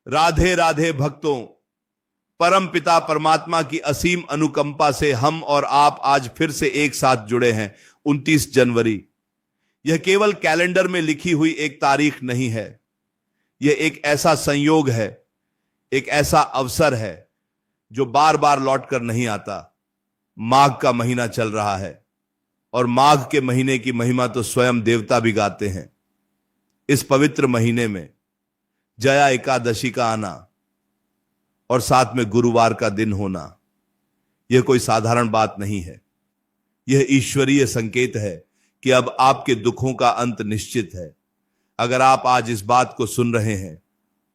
राधे राधे भक्तों, परम पिता परमात्मा की असीम अनुकंपा से हम और आप आज फिर से एक साथ जुड़े हैं। 29 जनवरी, यह केवल कैलेंडर में लिखी हुई एक तारीख नहीं है। यह एक ऐसा संयोग है, एक ऐसा अवसर है जो बार बार लौट कर नहीं आता। माघ का महीना चल रहा है और माघ के महीने की महिमा तो स्वयं देवता भी गाते हैं। इस पवित्र महीने में जया एकादशी का आना और साथ में गुरुवार का दिन होना, यह कोई साधारण बात नहीं है। यह ईश्वरीय संकेत है कि अब आपके दुखों का अंत निश्चित है। अगर आप आज इस बात को सुन रहे हैं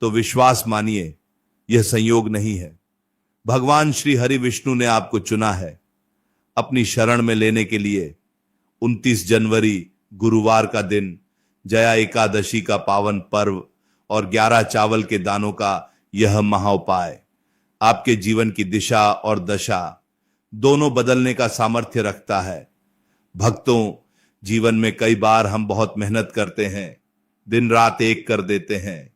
तो विश्वास मानिए, यह संयोग नहीं है। भगवान श्री हरि विष्णु ने आपको चुना है अपनी शरण में लेने के लिए। 29 जनवरी गुरुवार का दिन, जया एकादशी का पावन पर्व और 11 चावल के दानों का यह महाउपाय आपके जीवन की दिशा और दशा दोनों बदलने का सामर्थ्य रखता है। भक्तों, जीवन में कई बार हम बहुत मेहनत करते हैं, दिन रात एक कर देते हैं,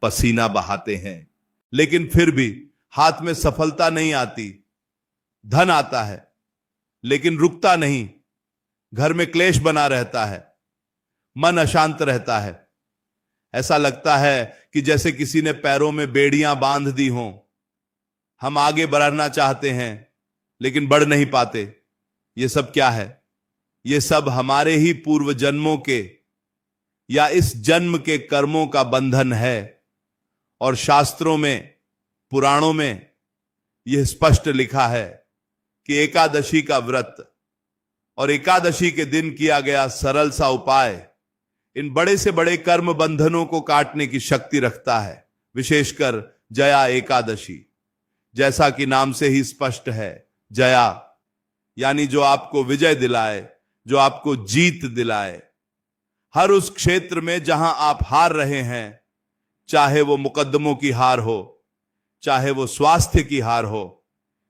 पसीना बहाते हैं, लेकिन फिर भी हाथ में सफलता नहीं आती। धन आता है लेकिन रुकता नहीं, घर में क्लेश बना रहता है, मन अशांत रहता है। ऐसा लगता है कि जैसे किसी ने पैरों में बेड़ियां बांध दी हों। हम आगे बढ़ना चाहते हैं लेकिन बढ़ नहीं पाते। ये सब क्या है? ये सब हमारे ही पूर्व जन्मों के या इस जन्म के कर्मों का बंधन है। और शास्त्रों में, पुराणों में यह स्पष्ट लिखा है कि एकादशी का व्रत और एकादशी के दिन किया गया सरल सा उपाय इन बड़े से बड़े कर्म बंधनों को काटने की शक्ति रखता है। विशेषकर जया एकादशी, जैसा कि नाम से ही स्पष्ट है, जया यानी जो आपको विजय दिलाए, जो आपको जीत दिलाए। हर उस क्षेत्र में जहां आप हार रहे हैं, चाहे वो मुकद्दमों की हार हो, चाहे वो स्वास्थ्य की हार हो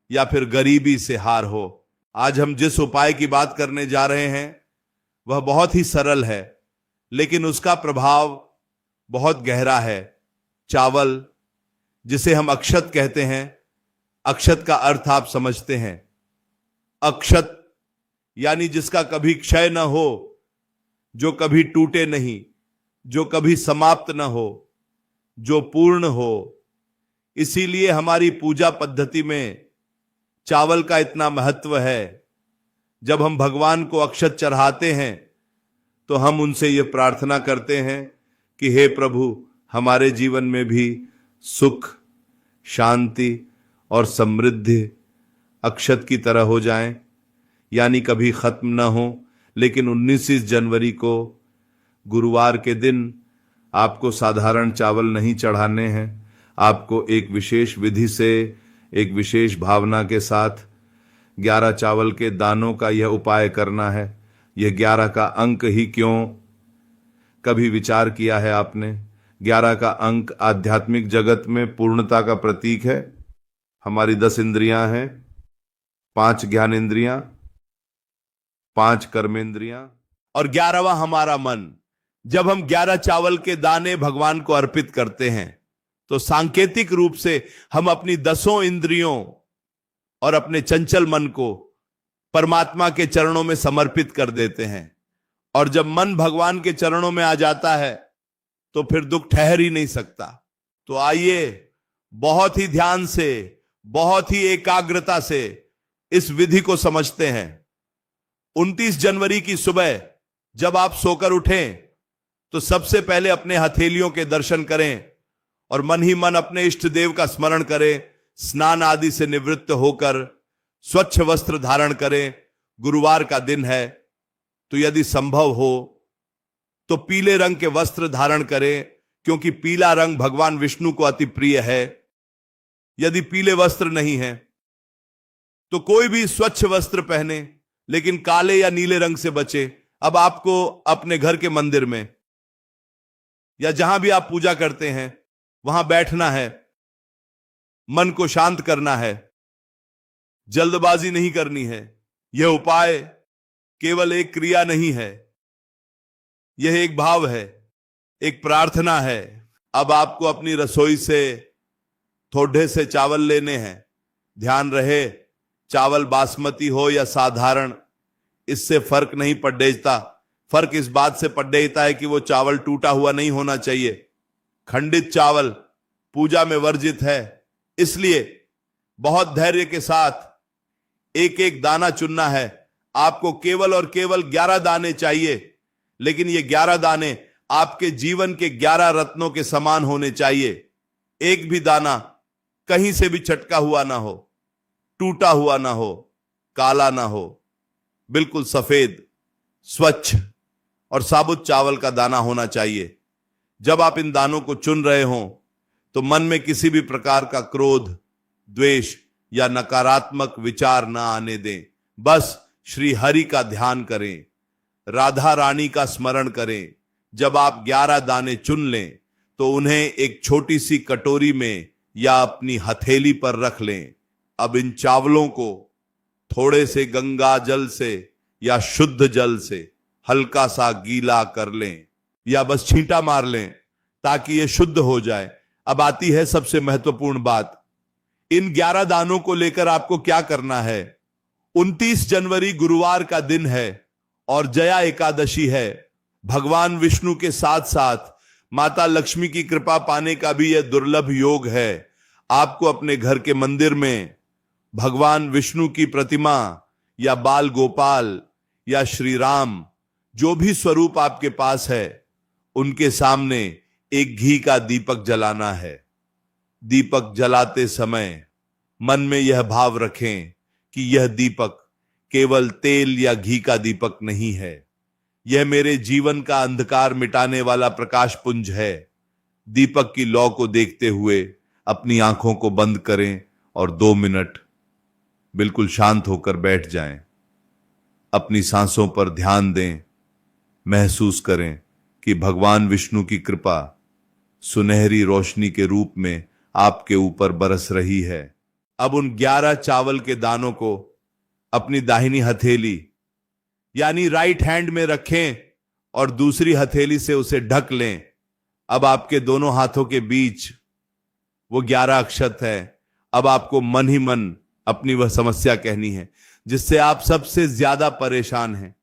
या फिर गरीबी से हार हो। आज हम जिस उपाय की बात करने जा रहे हैं वह बहुत ही सरल है, लेकिन उसका प्रभाव बहुत गहरा है। चावल, जिसे हम अक्षत कहते हैं, अक्षत का अर्थ आप समझते हैं। अक्षत यानी जिसका कभी क्षय न हो, जो कभी टूटे नहीं, जो कभी समाप्त न हो, जो पूर्ण हो। इसीलिए हमारी पूजा पद्धति में चावल का इतना महत्व है। जब हम भगवान को अक्षत चढ़ाते हैं तो हम उनसे यह प्रार्थना करते हैं कि हे प्रभु, हमारे जीवन में भी सुख, शांति और समृद्धि अक्षत की तरह हो जाएं, यानी कभी खत्म न हो। लेकिन 19 जनवरी को गुरुवार के दिन आपको साधारण चावल नहीं चढ़ाने हैं। आपको एक विशेष विधि से, एक विशेष भावना के साथ 11 चावल के दानों का यह उपाय करना है। यह 11 का अंक ही क्यों? कभी विचार किया है आपने? 11 का अंक आध्यात्मिक जगत में पूर्णता का प्रतीक है। हमारी 10 इंद्रियां हैं, 5 ज्ञानेंद्रियां, 5 कर्मेंद्रियां और 11वां हमारा मन। जब हम 11 चावल के दाने भगवान को अर्पित करते हैं तो सांकेतिक रूप से हम अपनी 10 इंद्रियों और अपने चंचल मन को परमात्मा के चरणों में समर्पित कर देते हैं। और जब मन भगवान के चरणों में आ जाता है तो फिर दुख ठहर ही नहीं सकता। तो आइए बहुत ही ध्यान से, बहुत ही एकाग्रता से इस विधि को समझते हैं। 29 जनवरी की सुबह जब आप सोकर उठें तो सबसे पहले अपने हथेलियों के दर्शन करें और मन ही मन अपने इष्ट देव का स्मरण करें। स्नान आदि से निवृत्त होकर स्वच्छ वस्त्र धारण करें। गुरुवार का दिन है तो यदि संभव हो तो पीले रंग के वस्त्र धारण करें, क्योंकि पीला रंग भगवान विष्णु को अति प्रिय है। यदि पीले वस्त्र नहीं है तो कोई भी स्वच्छ वस्त्र पहने, लेकिन काले या नीले रंग से बचे। अब आपको अपने घर के मंदिर में या जहां भी आप पूजा करते हैं वहां बैठना है, मन को शांत करना है, जल्दबाजी नहीं करनी है। यह उपाय केवल एक क्रिया नहीं है, यह एक भाव है, एक प्रार्थना है, अब आपको अपनी रसोई से थोड़े से चावल लेने हैं। ध्यान रहे, चावल बासमती हो या साधारण, इससे फर्क नहीं पड़ता। फर्क इस बात से पड़ता है कि वो चावल टूटा हुआ नहीं होना चाहिए। खंडित चावल पूजा में वर्जित है, इसलिए बहुत धैर्य के साथ एक एक दाना चुनना है। आपको केवल और केवल 11 दाने चाहिए, लेकिन ये 11 दाने आपके जीवन के 11 रत्नों के समान होने चाहिए। एक भी दाना कहीं से भी चटका हुआ ना हो, टूटा हुआ ना हो, काला ना हो, बिल्कुल सफेद, स्वच्छ और साबुत चावल का दाना होना चाहिए। जब आप इन दानों को चुन रहे हों तो मन में किसी भी प्रकार का क्रोध, द्वेष या नकारात्मक विचार ना आने दें। बस श्री हरि का ध्यान करें, राधा रानी का स्मरण करें। जब आप 11 दाने चुन लें तो उन्हें एक छोटी सी कटोरी में या अपनी हथेली पर रख लें। अब इन चावलों को थोड़े से गंगा जल से या शुद्ध जल से हल्का सा गीला कर लें या बस छींटा मार लें ताकि ये शुद्ध हो जाए। अब आती है सबसे महत्वपूर्ण बात, इन 11 दानों को लेकर आपको क्या करना है। 29 जनवरी गुरुवार का दिन है और जया एकादशी है। भगवान विष्णु के साथ साथ माता लक्ष्मी की कृपा पाने का भी यह दुर्लभ योग है। आपको अपने घर के मंदिर में भगवान विष्णु की प्रतिमा या बाल गोपाल या श्री राम, जो भी स्वरूप आपके पास है, उनके सामने एक घी का दीपक जलाना है। दीपक जलाते समय मन में यह भाव रखें कि यह दीपक केवल तेल या घी का दीपक नहीं है, यह मेरे जीवन का अंधकार मिटाने वाला प्रकाश पुंज है। दीपक की लौ को देखते हुए अपनी आंखों को बंद करें और 2 मिनट बिल्कुल शांत होकर बैठ जाएं। अपनी सांसों पर ध्यान दें, महसूस करें कि भगवान विष्णु की कृपा सुनहरी रोशनी के रूप में आपके ऊपर बरस रही है। अब उन 11 चावल के दानों को अपनी दाहिनी हथेली यानी राइट हैंड में रखें और दूसरी हथेली से उसे ढक लें। अब आपके दोनों हाथों के बीच वो 11 अक्षत है। अब आपको मन ही मन अपनी वह समस्या कहनी है जिससे आप सबसे ज्यादा परेशान हैं,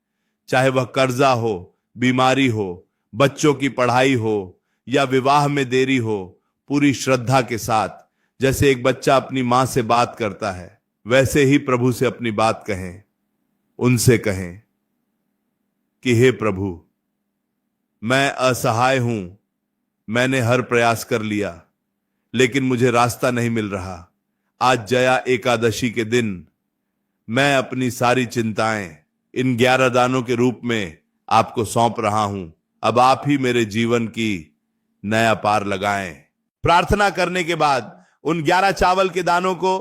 चाहे वह कर्जा हो, बीमारी हो, बच्चों की पढ़ाई हो या विवाह में देरी हो। पूरी श्रद्धा के साथ, जैसे एक बच्चा अपनी मां से बात करता है, वैसे ही प्रभु से अपनी बात कहें। उनसे कहें कि हे प्रभु, मैं असहाय हूं, मैंने हर प्रयास कर लिया लेकिन मुझे रास्ता नहीं मिल रहा। आज जया एकादशी के दिन मैं अपनी सारी चिंताएं इन 11 दानों के रूप में आपको सौंप रहा हूं। अब आप ही मेरे जीवन की नया पार लगाएं। प्रार्थना करने के बाद उन 11 चावल के दानों को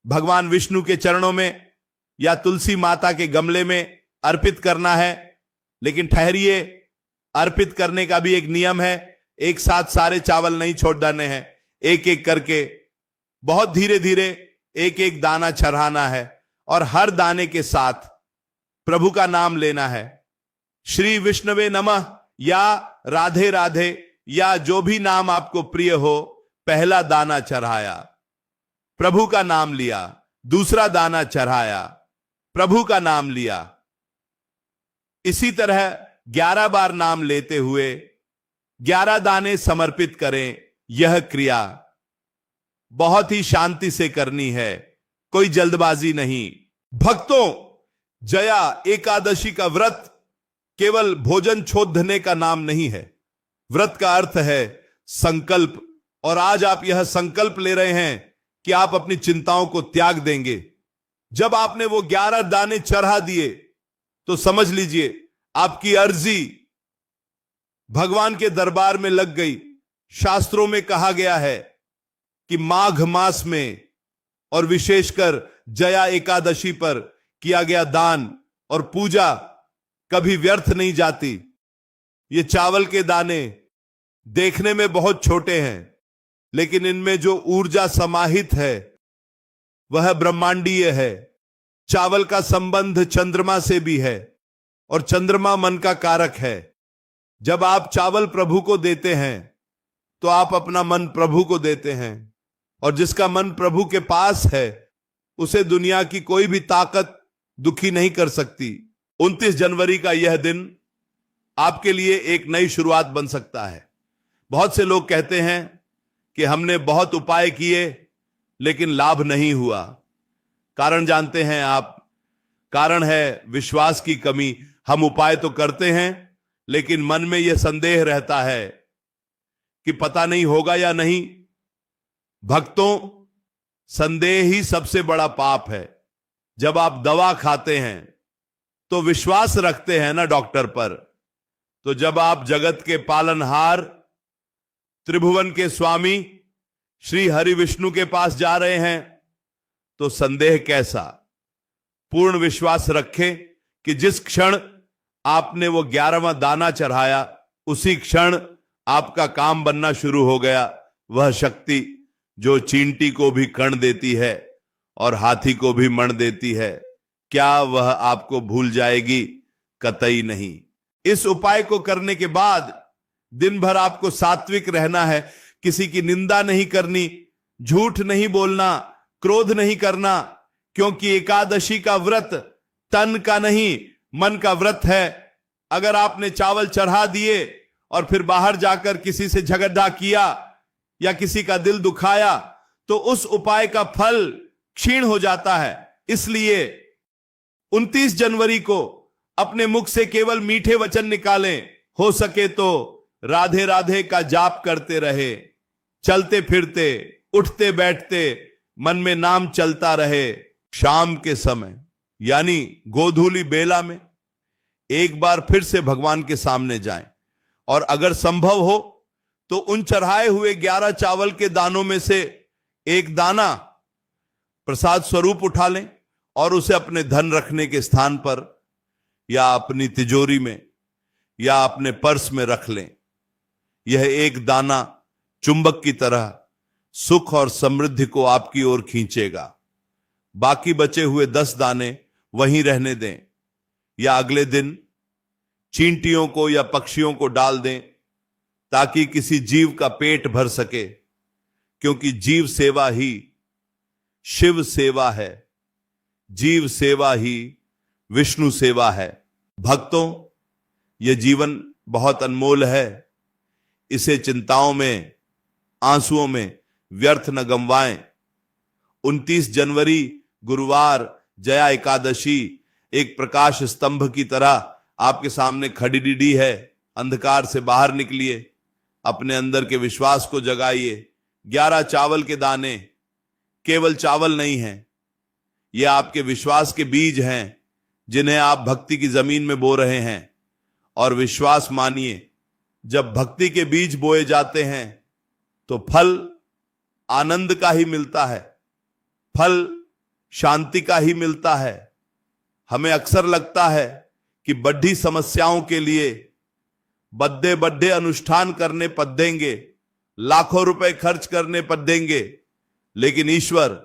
भगवान विष्णु के चरणों में या तुलसी माता के गमले में अर्पित करना है। लेकिन ठहरिए, अर्पित करने का भी एक नियम है। एक साथ सारे चावल नहीं छोड़ देने हैं, एक एक करके बहुत धीरे धीरे एक एक दाना चढ़ाना है और हर दाने के साथ प्रभु का नाम लेना है। श्री विष्णवे नमः या राधे राधे या जो भी नाम आपको प्रिय हो। पहला दाना चढ़ाया, प्रभु का नाम लिया। दूसरा दाना चढ़ाया, प्रभु का नाम लिया। इसी तरह 11 बार नाम लेते हुए 11 दाने समर्पित करें। यह क्रिया बहुत ही शांति से करनी है, कोई जल्दबाजी नहीं। भक्तों, जया एकादशी का व्रत केवल भोजन छोड़ने का नाम नहीं है। व्रत का अर्थ है संकल्प, और आज आप यह संकल्प ले रहे हैं कि आप अपनी चिंताओं को त्याग देंगे। जब आपने वो 11 दाने चढ़ा दिए तो समझ लीजिए आपकी अर्जी भगवान के दरबार में लग गई। शास्त्रों में कहा गया है कि माघ मास में और विशेषकर जया एकादशी पर किया गया दान और पूजा कभी व्यर्थ नहीं जाती। ये चावल के दाने देखने में बहुत छोटे हैं, लेकिन इनमें जो ऊर्जा समाहित है वह ब्रह्मांडीय है। चावल का संबंध चंद्रमा से भी है और चंद्रमा मन का कारक है। जब आप चावल प्रभु को देते हैं तो आप अपना मन प्रभु को देते हैं, और जिसका मन प्रभु के पास है उसे दुनिया की कोई भी ताकत दुखी नहीं कर सकती। 29 जनवरी का यह दिन आपके लिए एक नई शुरुआत बन सकता है। बहुत से लोग कहते हैं कि हमने बहुत उपाय किए लेकिन लाभ नहीं हुआ। कारण जानते हैं आप? कारण है विश्वास की कमी। हम उपाय तो करते हैं लेकिन मन में यह संदेह रहता है कि पता नहीं होगा या नहीं। भक्तों, संदेह ही सबसे बड़ा पाप है। जब आप दवा खाते हैं तो विश्वास रखते हैं ना डॉक्टर पर, तो जब आप जगत के पालनहार, त्रिभुवन के स्वामी श्री हरि विष्णु के पास जा रहे हैं तो संदेह कैसा? पूर्ण विश्वास रखें कि जिस क्षण आपने वो 11वां दाना चढ़ाया उसी क्षण आपका काम बनना शुरू हो गया। वह शक्ति जो चींटी को भी कण देती है और हाथी को भी मण देती है, क्या वह आपको भूल जाएगी? कतई नहीं। इस उपाय को करने के बाद दिन भर आपको सात्विक रहना है। किसी की निंदा नहीं करनी, झूठ नहीं बोलना, क्रोध नहीं करना, क्योंकि एकादशी का व्रत तन का नहीं मन का व्रत है। अगर आपने चावल चढ़ा दिए और फिर बाहर जाकर किसी से झगड़ा किया या किसी का दिल दुखाया तो उस उपाय का फल क्षीण हो जाता है। इसलिए 29 जनवरी को अपने मुख से केवल मीठे वचन निकालें। हो सके तो राधे राधे का जाप करते रहे, चलते फिरते, उठते बैठते मन में नाम चलता रहे। शाम के समय यानी गोधूली बेला में एक बार फिर से भगवान के सामने जाएं, और अगर संभव हो तो उन चढ़ाए हुए 11 चावल के दानों में से एक दाना प्रसाद स्वरूप उठा लें और उसे अपने धन रखने के स्थान पर या अपनी तिजोरी में या अपने पर्स में रख लें। यह एक दाना चुंबक की तरह सुख और समृद्धि को आपकी ओर खींचेगा। बाकी बचे हुए 10 दाने वहीं रहने दें या अगले दिन चींटियों को या पक्षियों को डाल दें ताकि किसी जीव का पेट भर सके, क्योंकि जीव सेवा ही शिव सेवा है, जीव सेवा ही विष्णु सेवा है। भक्तों, यह जीवन बहुत अनमोल है, इसे चिंताओं में, आंसुओं में व्यर्थ न गंवाएं। 29 जनवरी गुरुवार जया एकादशी एक प्रकाश स्तंभ की तरह आपके सामने खड़ी है। अंधकार से बाहर निकलिए, अपने अंदर के विश्वास को जगाइए। 11 चावल के दाने केवल चावल नहीं हैं, ये आपके विश्वास के बीज हैं जिन्हें आप भक्ति की जमीन में बो रहे हैं। और विश्वास मानिए, जब भक्ति के बीज बोए जाते हैं तो फल आनंद का ही मिलता है, फल शांति का ही मिलता है। हमें अक्सर लगता है कि बड़ी समस्याओं के लिए बड्डे बड्डे अनुष्ठान करने पड़ेंगे, लाखों रुपए खर्च करने पड़ेंगे, लेकिन ईश्वर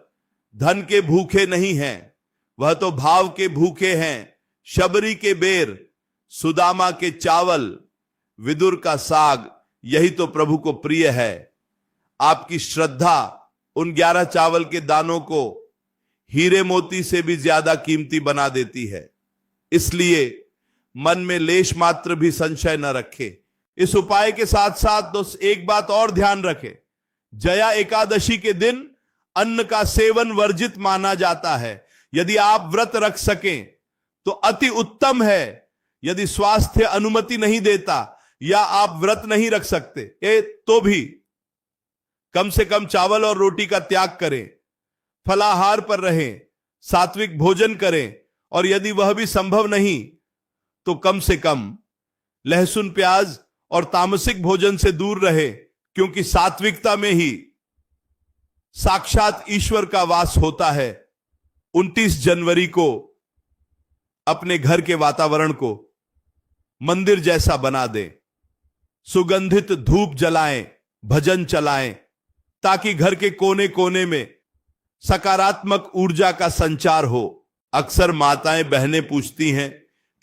धन के भूखे नहीं हैं, वह तो भाव के भूखे हैं। शबरी के बेर, सुदामा के चावल, विदुर का साग, यही तो प्रभु को प्रिय है। आपकी श्रद्धा उन 11 चावल के दानों को हीरे मोती से भी ज्यादा कीमती बना देती है। इसलिए मन में लेश मात्र भी संशय न रखे। इस उपाय के साथ साथ तो एक बात और ध्यान रखें, जया एकादशी के दिन अन्न का सेवन वर्जित माना जाता है। यदि आप व्रत रख सकें तो अति उत्तम है। यदि स्वास्थ्य अनुमति नहीं देता या आप व्रत नहीं रख सकते तो भी कम से कम चावल और रोटी का त्याग करें, फलाहार पर रहें, सात्विक भोजन करें, और यदि वह भी संभव नहीं तो कम से कम लहसुन प्याज और तामसिक भोजन से दूर रहे, क्योंकि सात्विकता में ही साक्षात ईश्वर का वास होता है। 29 जनवरी को अपने घर के वातावरण को मंदिर जैसा बना दें, सुगंधित धूप जलाएं, भजन चलाएं, ताकि घर के कोने कोने में सकारात्मक ऊर्जा का संचार हो। अक्सर माताएं बहनें पूछती हैं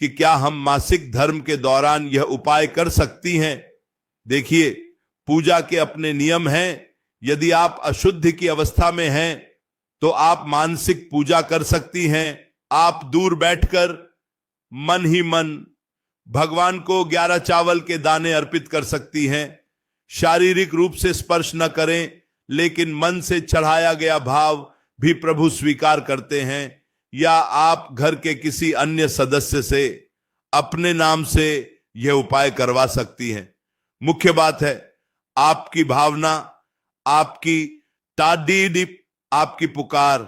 कि क्या हम मासिक धर्म के दौरान यह उपाय कर सकती हैं? देखिए, पूजा के अपने नियम हैं। यदि आप अशुद्ध की अवस्था में हैं तो आप मानसिक पूजा कर सकती हैं। आप दूर बैठकर मन ही मन भगवान को 11 चावल के दाने अर्पित कर सकती हैं। शारीरिक रूप से स्पर्श न करें, लेकिन मन से चढ़ाया गया भाव भी प्रभु स्वीकार करते हैं। या आप घर के किसी अन्य सदस्य से अपने नाम से यह उपाय करवा सकती हैं। मुख्य बात है आपकी भावना, आपकी ताडीडिप, आपकी पुकार।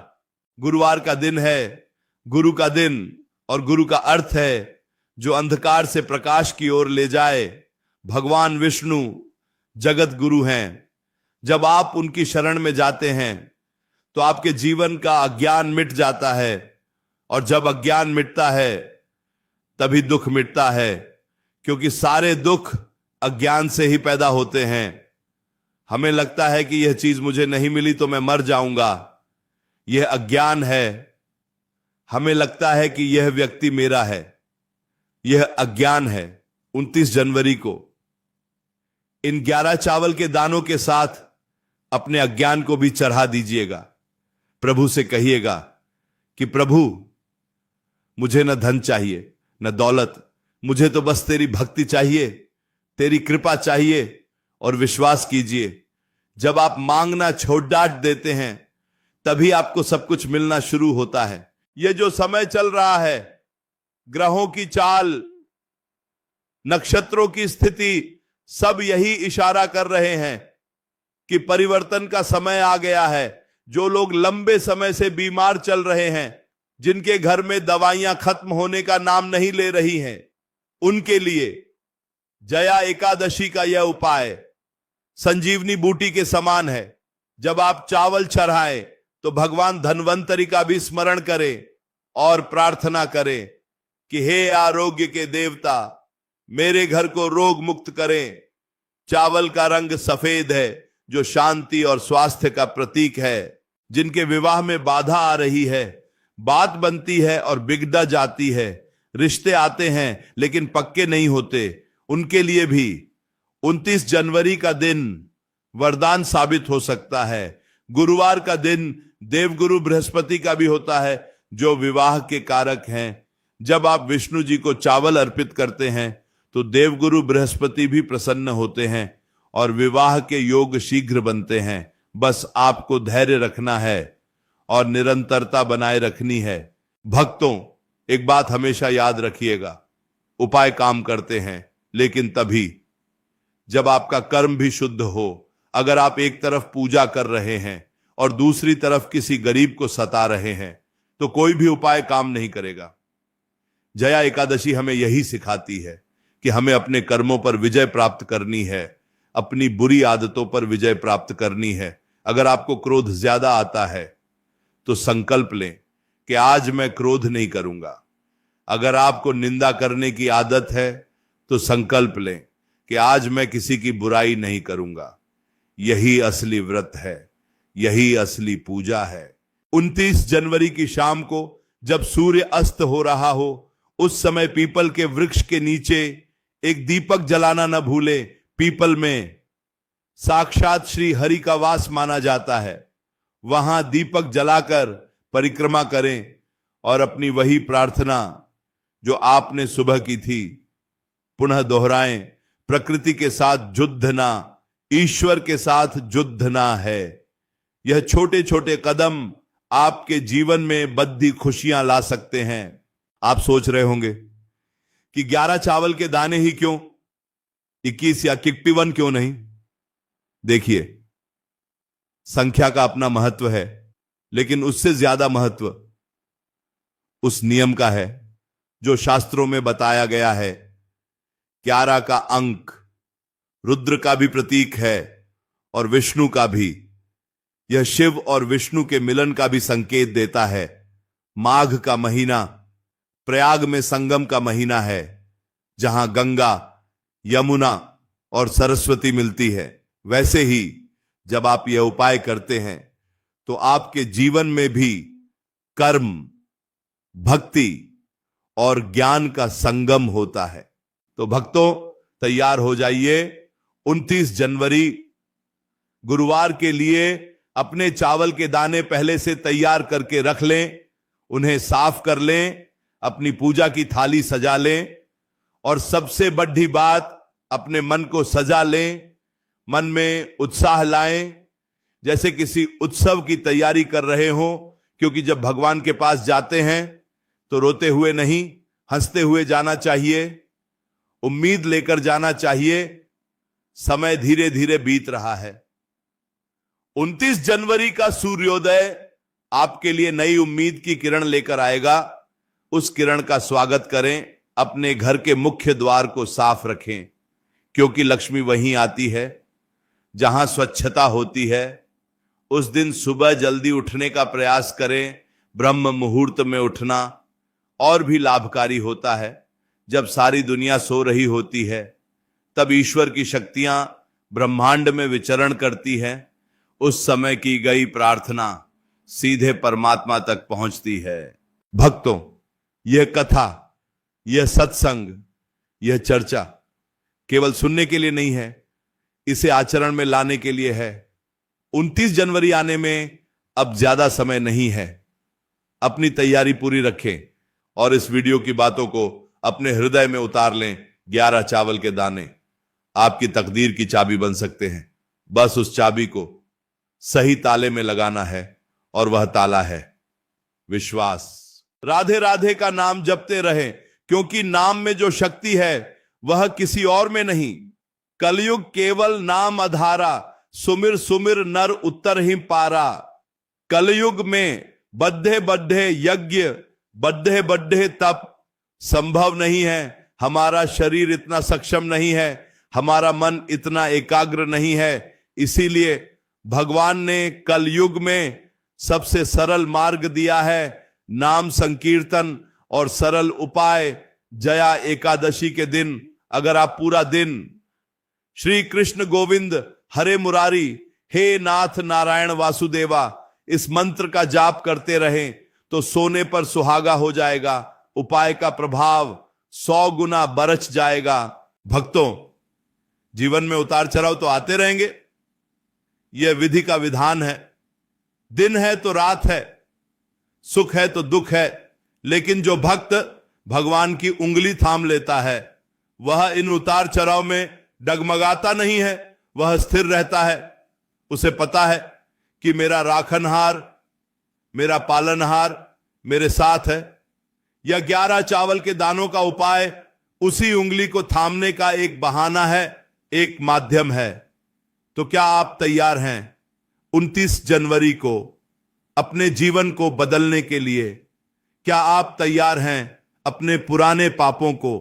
गुरुवार का दिन है, गुरु का दिन, और गुरु का अर्थ है जो अंधकार से प्रकाश की ओर ले जाए। भगवान विष्णु जगत गुरु हैं। जब आप उनकी शरण में जाते हैं तो आपके जीवन का अज्ञान मिट जाता है, और जब अज्ञान मिटता है तभी दुख मिटता है, क्योंकि सारे दुख अज्ञान से ही पैदा होते हैं। हमें लगता है कि यह चीज मुझे नहीं मिली तो मैं मर जाऊंगा, यह अज्ञान है। हमें लगता है कि यह व्यक्ति मेरा है, यह अज्ञान है। 29 जनवरी को इन 11 चावल के दानों के साथ अपने अज्ञान को भी चढ़ा दीजिएगा। प्रभु से कहिएगा कि प्रभु, मुझे न धन चाहिए न दौलत, मुझे तो बस तेरी भक्ति चाहिए, तेरी कृपा चाहिए। और विश्वास कीजिए, जब आप मांगना छोड़ डांट देते हैं तभी आपको सब कुछ मिलना शुरू होता है। यह जो समय चल रहा है, ग्रहों की चाल, नक्षत्रों की स्थिति, सब यही इशारा कर रहे हैं कि परिवर्तन का समय आ गया है। जो लोग लंबे समय से बीमार चल रहे हैं, जिनके घर में दवाइयां खत्म होने का नाम नहीं ले रही हैं, उनके लिए जया एकादशी का यह उपाय संजीवनी बूटी के समान है। जब आप चावल चढ़ाएं तो भगवान धन्वंतरी का भी स्मरण करें और प्रार्थना करें कि हे आरोग्य के देवता, मेरे घर को रोग मुक्त करें। चावल का रंग सफेद है, जो शांति और स्वास्थ्य का प्रतीक है। जिनके विवाह में बाधा आ रही है, बात बनती है और बिगड़ जाती है, रिश्ते आते हैं लेकिन पक्के नहीं होते, उनके लिए भी 29 जनवरी का दिन वरदान साबित हो सकता है। गुरुवार का दिन देवगुरु बृहस्पति का भी होता है, जो विवाह के कारक हैं। जब आप विष्णु जी को चावल अर्पित करते हैं तो देवगुरु बृहस्पति भी प्रसन्न होते हैं और विवाह के योग शीघ्र बनते हैं। बस आपको धैर्य रखना है और निरंतरता बनाए रखनी है। भक्तों, एक बात हमेशा याद रखिएगा, उपाय काम करते हैं लेकिन तभी जब आपका कर्म भी शुद्ध हो। अगर आप एक तरफ पूजा कर रहे हैं और दूसरी तरफ किसी गरीब को सता रहे हैं तो कोई भी उपाय काम नहीं करेगा। जया एकादशी हमें यही सिखाती है कि हमें अपने कर्मों पर विजय प्राप्त करनी है, अपनी बुरी आदतों पर विजय प्राप्त करनी है। अगर आपको क्रोध ज्यादा आता है तो संकल्प लें कि आज मैं क्रोध नहीं करूंगा। अगर आपको निंदा करने की आदत है तो संकल्प लें कि आज मैं किसी की बुराई नहीं करूंगा। यही असली व्रत है, यही असली पूजा है। 29 जनवरी की शाम को जब सूर्य अस्त हो रहा हो, उस समय पीपल के वृक्ष के नीचे एक दीपक जलाना न भूले। पीपल में साक्षात श्री हरि का वास माना जाता है। वहां दीपक जलाकर परिक्रमा करें और अपनी वही प्रार्थना जो आपने सुबह की थी पुनः दोहराएं। प्रकृति के साथ युद्ध ना, ईश्वर के साथ युद्ध ना है। यह छोटे छोटे कदम आपके जीवन में बद्दी खुशियां ला सकते हैं। आप सोच रहे होंगे कि 11 चावल के दाने ही क्यों, 21 या 51 क्यों नहीं? देखिए, संख्या का अपना महत्व है, लेकिन उससे ज्यादा महत्व उस नियम का है जो शास्त्रों में बताया गया है। 11 का अंक रुद्र का भी प्रतीक है और विष्णु का भी। यह शिव और विष्णु के मिलन का भी संकेत देता है। माघ का महीना प्रयाग में संगम का महीना है, जहां गंगा, यमुना और सरस्वती मिलती है। वैसे ही जब आप यह उपाय करते हैं तो आपके जीवन में भी कर्म, भक्ति और ज्ञान का संगम होता है। तो भक्तों, तैयार हो जाइए 29 जनवरी गुरुवार के लिए अपने चावल के दाने पहले से तैयार करके रख लें, उन्हें साफ कर लें, अपनी पूजा की थाली सजा लें और सबसे बड़ी बात, अपने मन को सजा लें, मन में उत्साह लाएं, जैसे किसी उत्सव की तैयारी कर रहे हो। क्योंकि जब भगवान के पास जाते हैं तो रोते हुए नहीं, हंसते हुए जाना चाहिए, उम्मीद लेकर जाना चाहिए। समय धीरे धीरे बीत रहा है। 29 जनवरी का सूर्योदय आपके लिए नई उम्मीद की किरण लेकर आएगा। उस किरण का स्वागत करें, अपने घर के मुख्य द्वार को साफ रखें, क्योंकि लक्ष्मी वहीं आती है जहां स्वच्छता होती है। उस दिन सुबह जल्दी उठने का प्रयास करें। ब्रह्म मुहूर्त में उठना और भी लाभकारी होता है। जब सारी दुनिया सो रही होती है तब ईश्वर की शक्तियां ब्रह्मांड में विचरण करती हैं। उस समय की गई प्रार्थना सीधे परमात्मा तक पहुंचती है। भक्तों, यह कथा, यह सत्संग, यह चर्चा केवल सुनने के लिए नहीं है, इसे आचरण में लाने के लिए है। 29 जनवरी आने में अब ज्यादा समय नहीं है। अपनी तैयारी पूरी रखें और इस वीडियो की बातों को अपने हृदय में उतार लें। 11 चावल के दाने आपकी तकदीर की चाबी बन सकते हैं। बस उस चाबी को सही ताले में लगाना है और वह ताला है विश्वास। राधे राधे का नाम जपते रहें, क्योंकि नाम में जो शक्ति है वह किसी और में नहीं। कलयुग केवल नाम आधारा, सुमिर सुमिर नर उत्तर ही पारा। कलयुग में बद्धे बद्धे यज्ञ, बद्धे बद्धे तप संभव नहीं है। हमारा शरीर इतना सक्षम नहीं है, हमारा मन इतना एकाग्र नहीं है। इसीलिए भगवान ने कलयुग में सबसे सरल मार्ग दिया है, नाम संकीर्तन और सरल उपाय। जया एकादशी के दिन अगर आप पूरा दिन श्री कृष्ण गोविंद हरे मुरारी, हे नाथ नारायण वासुदेवा, इस मंत्र का जाप करते रहें तो सोने पर सुहागा हो जाएगा। उपाय का प्रभाव 100 गुना बरछ जाएगा। भक्तों, जीवन में उतार चढ़ाव तो आते रहेंगे, यह विधि का विधान है। दिन है तो रात है, सुख है तो दुख है, लेकिन जो भक्त भगवान की उंगली थाम लेता है वह इन उतार चढ़ाव में डगमगाता नहीं है, वह स्थिर रहता है। उसे पता है कि मेरा राखनहार, मेरा पालनहार मेरे साथ है। यह 11 चावल के दानों का उपाय उसी उंगली को थामने का एक बहाना है, एक माध्यम है। तो क्या आप तैयार हैं 29 जनवरी को अपने जीवन को बदलने के लिए? क्या आप तैयार हैं अपने पुराने पापों को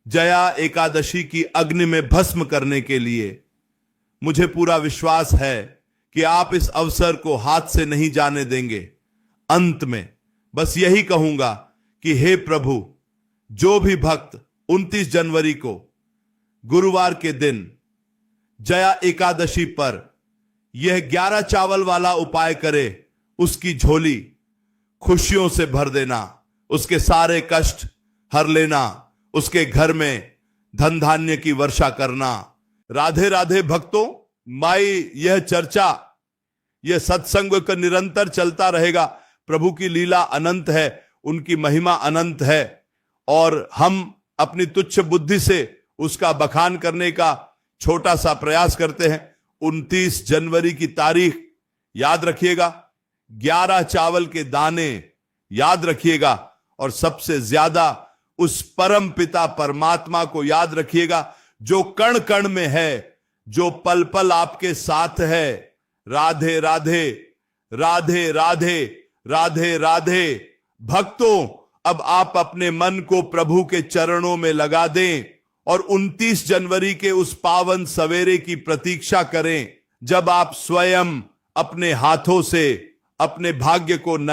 जया एकादशी की अग्नि में भस्म करने के लिए? मुझे पूरा विश्वास है कि आप इस अवसर को हाथ से नहीं जाने देंगे। अंत में बस यही कहूंगा कि हे प्रभु, जो भी भक्त 29 जनवरी को गुरुवार के दिन जया एकादशी पर यह 11 चावल वाला उपाय करे, उसकी झोली खुशियों से भर देना, उसके सारे कष्ट हर लेना, उसके घर में धन धान्य की वर्षा करना। राधे राधे भक्तों। माई यह चर्चा, यह सत्संग का निरंतर चलता रहेगा। प्रभु की लीला अनंत है, उनकी महिमा अनंत है और हम अपनी तुच्छ बुद्धि से उसका बखान करने का छोटा सा प्रयास करते हैं। 29 जनवरी की तारीख याद रखिएगा, 11 चावल के दाने याद रखिएगा और सबसे ज्यादा उस परम पिता परमात्मा को याद रखिएगा जो कण कण में है, जो पल पल आपके साथ है। राधे राधे, राधे राधे, राधे राधे। भक्तों, अब आप अपने मन को प्रभु के चरणों में लगा दें और 29 जनवरी के उस पावन सवेरे की प्रतीक्षा करें जब आप स्वयं अपने हाथों से अपने भाग्य को